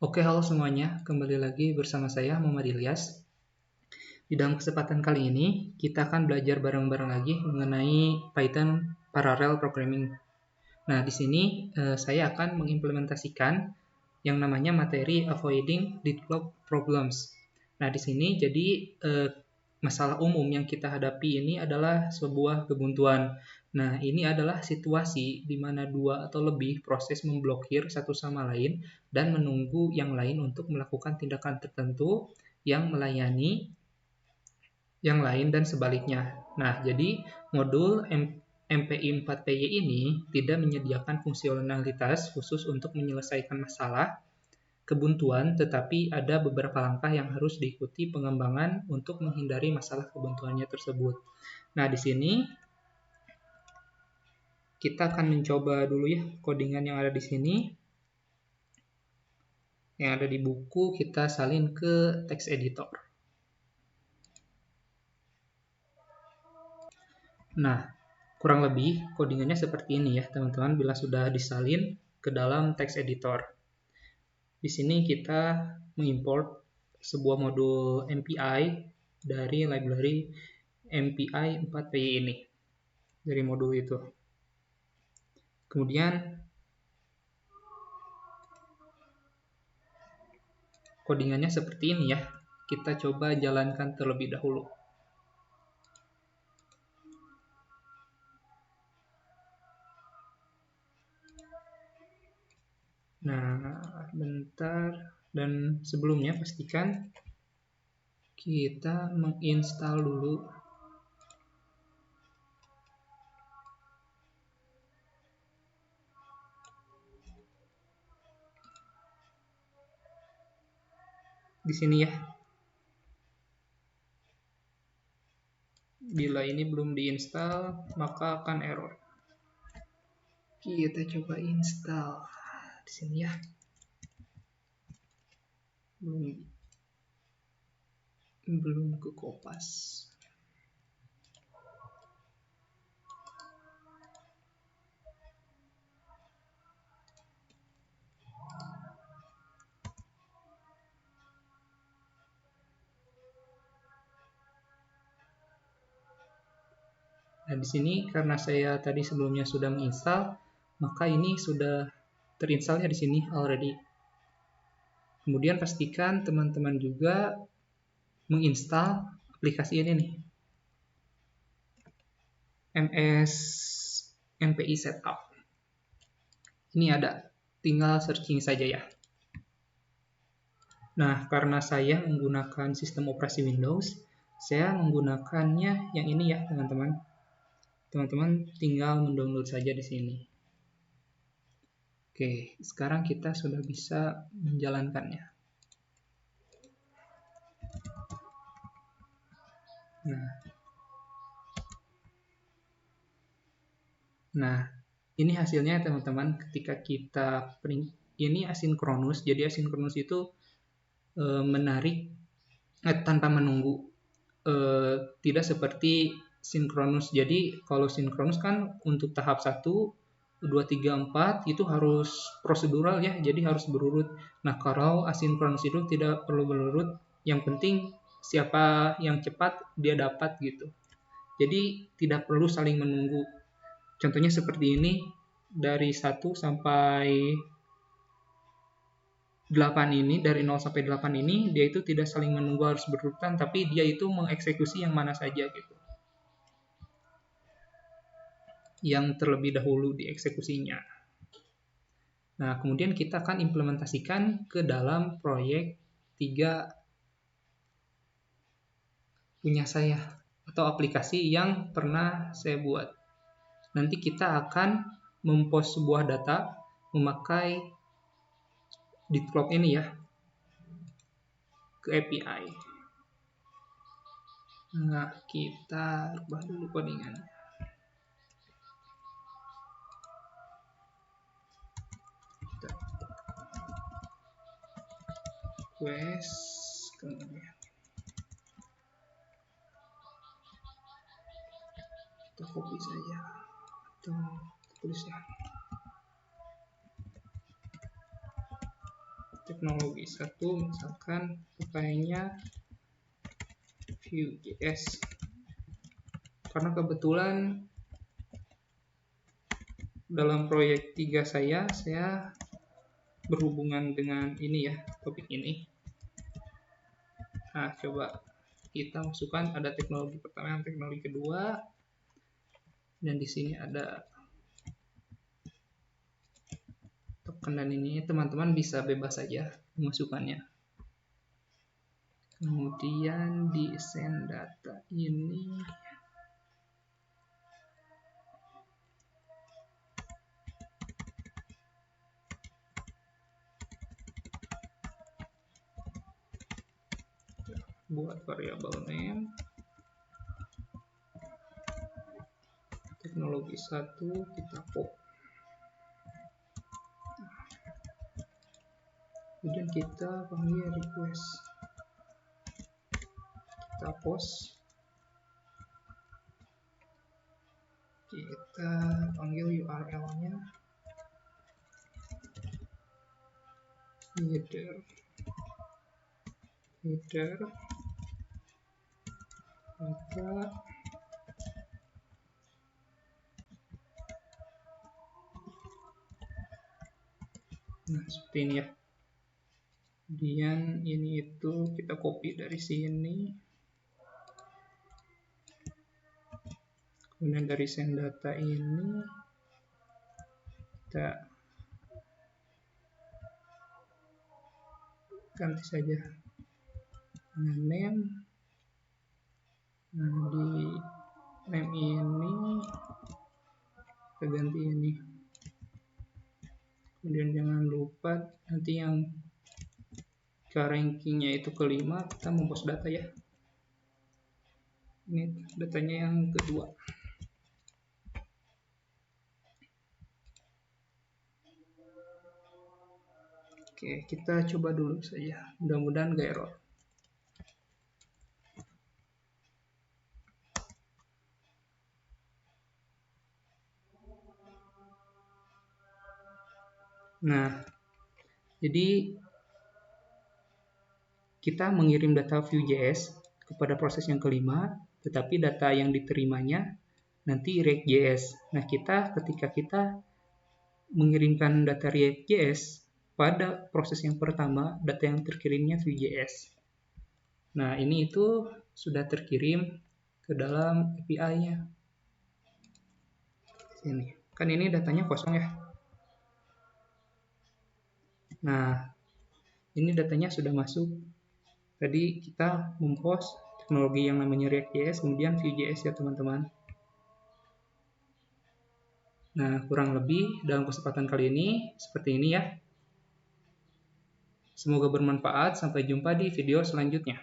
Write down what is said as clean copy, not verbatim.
Oke, halo semuanya. Kembali lagi bersama saya, Muhammad Ilyas. Di dalam kesempatan kali ini, kita akan belajar bareng-bareng lagi mengenai Python Parallel Programming. Nah, di sini saya akan mengimplementasikan yang namanya materi Avoiding Deadlock Problems. Nah, di sini jadi masalah umum yang kita hadapi ini adalah sebuah kebuntuan. Nah, ini adalah situasi di mana dua atau lebih proses memblokir satu sama lain dan menunggu yang lain untuk melakukan tindakan tertentu yang melayani yang lain dan sebaliknya. Nah, jadi modul MPI 4PY ini tidak menyediakan fungsionalitas khusus untuk menyelesaikan masalah kebuntuan, tetapi ada beberapa langkah yang harus diikuti pengembangan untuk menghindari masalah kebuntuannya tersebut. Nah, di sini kita akan mencoba dulu ya codingan yang ada di sini. Yang ada di buku kita salin ke text editor. Nah, kurang lebih codingannya seperti ini ya, teman-teman, bila sudah disalin ke dalam text editor. Di sini kita mengimport sebuah modul MPI dari library MPI 4PY ini, dari modul itu. Kemudian codingannya seperti ini ya. Kita coba jalankan terlebih dahulu. Nah, bentar. Dan sebelumnya pastikan kita menginstal dulu di sini ya. Bila ini belum diinstal, maka akan error. Kita coba install di sini ya. Belum ke kopas. Nah, di sini karena saya tadi sebelumnya sudah menginstal, maka ini sudah terinstall ya di sini already. Kemudian pastikan teman-teman juga menginstal aplikasi ini nih. MS MPI Setup. Ini ada, tinggal searching saja ya. Nah, karena saya menggunakan sistem operasi Windows, saya menggunakannya yang ini ya, teman-teman. Teman-teman tinggal mendownload saja di sini. Oke, sekarang kita sudah bisa menjalankannya. Nah, ini hasilnya teman-teman ketika kita print. Ini asinkronus, jadi asinkronus itu menarik tanpa menunggu. Tidak seperti sinkronus. Jadi kalau sinkronus kan untuk tahap 1, 2, 3, 4 itu harus prosedural ya, jadi harus berurut. Nah, kalau asinkronus itu tidak perlu berurut, yang penting siapa yang cepat dia dapat gitu. Jadi tidak perlu saling menunggu. Contohnya seperti ini, dari 1 sampai 8 ini, dari 0 sampai 8 ini, dia itu tidak saling menunggu harus berurutan, tapi dia itu mengeksekusi yang mana saja gitu. Yang terlebih dahulu dieksekusinya. Nah, kemudian kita akan implementasikan ke dalam proyek 3 punya saya, atau aplikasi yang pernah saya buat. Nanti kita akan mempost sebuah data memakai Deadlock ini ya, ke API. Nah, kita ubah dulu codingannya. Request, kemudian kita copy saja atau tulis ya. teknologi 1, misalkan pakainya Vue.js. Karena kebetulan dalam proyek 3 saya berhubungan dengan ini ya, topik ini. Nah, coba kita masukkan ada teknologi pertama, teknologi kedua, dan di sini ada token, dan ini teman-teman bisa bebas saja memasukkannya. Kemudian di send data ini buat variabel name teknologi 1 kita pop, kemudian kita panggil request, kita post, kita panggil URL-nya header data. Nah, seperti ini ya. Kemudian ini itu kita copy dari sini. Kemudian dari send data ini kita ganti saja dengan name. Nah, di name ini kita ganti ini. Kemudian jangan lupa nanti yang ke rankingnya itu kelima, kita mempost data ya. Ini datanya yang kedua. Oke, kita coba dulu saja. Mudah-mudahan gak error. Nah, jadi kita mengirim data Vue.js kepada proses yang kelima, tetapi data yang diterimanya nanti React.js. Nah, ketika kita mengirimkan data React.js pada proses yang pertama, data yang terkirimnya Vue.js. Nah, ini itu sudah terkirim ke dalam API-nya. Sini. Kan ini datanya kosong ya. Nah, ini datanya sudah masuk. Tadi kita mempost teknologi yang namanya React.js, kemudian Vue.js ya teman-teman. Nah, kurang lebih dalam kesempatan kali ini seperti ini ya. Semoga bermanfaat. Sampai jumpa di video selanjutnya.